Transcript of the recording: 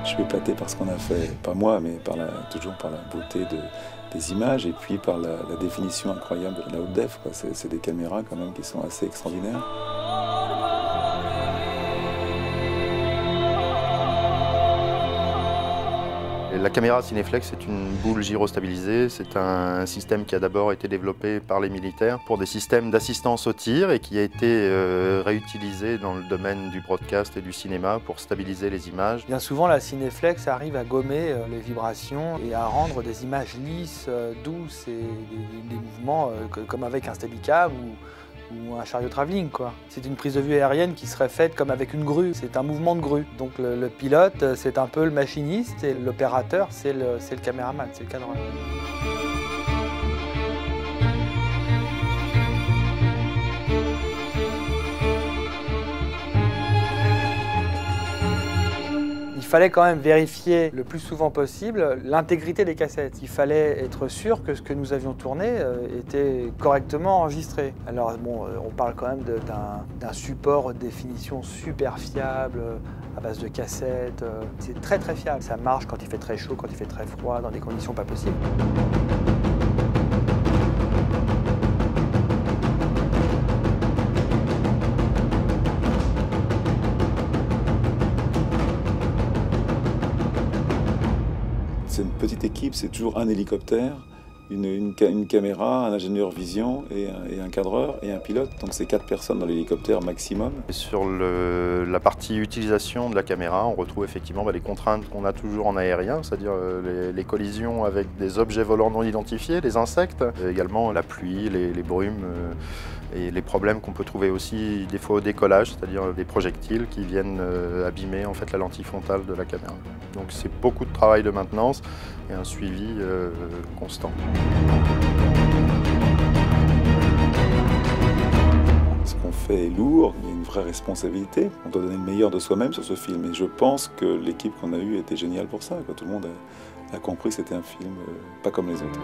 Je suis épaté par ce qu'on a fait, pas moi, mais toujours par la beauté des images et puis par la définition incroyable de la haute def. C'est des caméras quand même qui sont assez extraordinaires. La caméra Cineflex est une boule gyrostabilisée. C'est un système qui a d'abord été développé par les militaires pour des systèmes d'assistance au tir et qui a été réutilisé dans le domaine du broadcast et du cinéma pour stabiliser les images. Bien souvent, la Cineflex arrive à gommer les vibrations et à rendre des images lisses, douces et des mouvements comme avec un Steadicam ou un chariot travelling, quoi. C'est une prise de vue aérienne qui serait faite comme avec une grue. C'est un mouvement de grue. Donc le pilote, c'est un peu le machiniste et l'opérateur, c'est le caméraman, c'est le cadreur. Il fallait quand même vérifier le plus souvent possible l'intégrité des cassettes. Il fallait être sûr que ce que nous avions tourné était correctement enregistré. Alors bon, on parle quand même d'un support de définition super fiable à base de cassettes. C'est très très fiable. Ça marche quand il fait très chaud, quand il fait très froid, dans des conditions pas possibles. C'est une petite équipe, c'est toujours un hélicoptère, une caméra, un ingénieur vision et un cadreur et un pilote. Donc c'est 4 personnes dans l'hélicoptère maximum. Et sur la partie utilisation de la caméra, on retrouve effectivement les contraintes qu'on a toujours en aérien, c'est-à-dire les collisions avec des objets volants non identifiés, les insectes, également la pluie, les brumes et les problèmes qu'on peut trouver aussi des fois au décollage, c'est-à-dire des projectiles qui viennent abîmer en fait la lentille frontale de la caméra. Donc c'est beaucoup de travail de maintenance et un suivi constant. Ce qu'on fait est lourd, il y a une vraie responsabilité. On doit donner le meilleur de soi-même sur ce film. Et je pense que l'équipe qu'on a eue était géniale pour ça. Tout le monde a compris que c'était un film pas comme les autres.